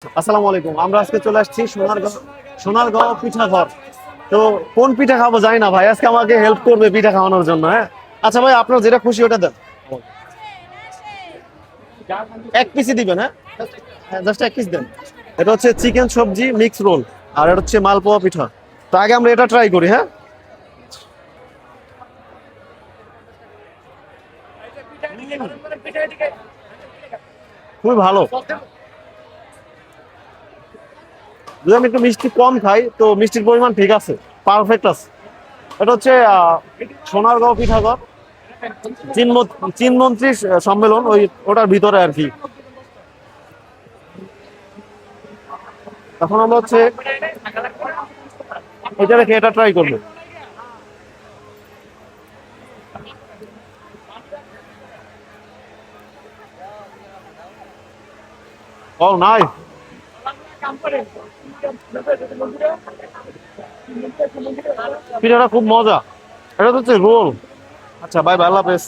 আসসালামু আলাইকুম। আমরা আজকে চলে আসছি সোনারগাঁও পিঠা ঘর। তো কোন পিঠা খাবো জানি না ভাই, আজকে আমাকে হেল্প করবে পিঠা খাওয়ানোর জন্য। হ্যাঁ আচ্ছা ভাই, আপনার যেটা খুশি ওটা দেন। এক পিসই দিবেন? হ্যাঁ হ্যাঁ, জাস্ট এক পিস দেন। এটা হচ্ছে চিকেন সবজি মিক্স রোল, আর এটা হচ্ছে মালপোয়া পিঠা। তো আগে আমরা এটা ট্রাই করি। হ্যাঁ, খুবই ভালো। যদি আমি একটু মিষ্টি কম খাই তো মিষ্টির পরিমাণ ঠিক আছে, পারফেক্ট আছে। এটা হচ্ছে সোনারগাঁও পিঠাঘর, চীন মন্ত্রী সম্মেলন, ওটার ভিতরে আর কি। এখন আমরা হচ্ছে এটা রেখে এটা ট্রাই করবো। ও নাই, পিঠাটা খুব মজা। এটা তো হচ্ছে রোল। আচ্ছা বাই বাই, আল্লাহ হাফেজ।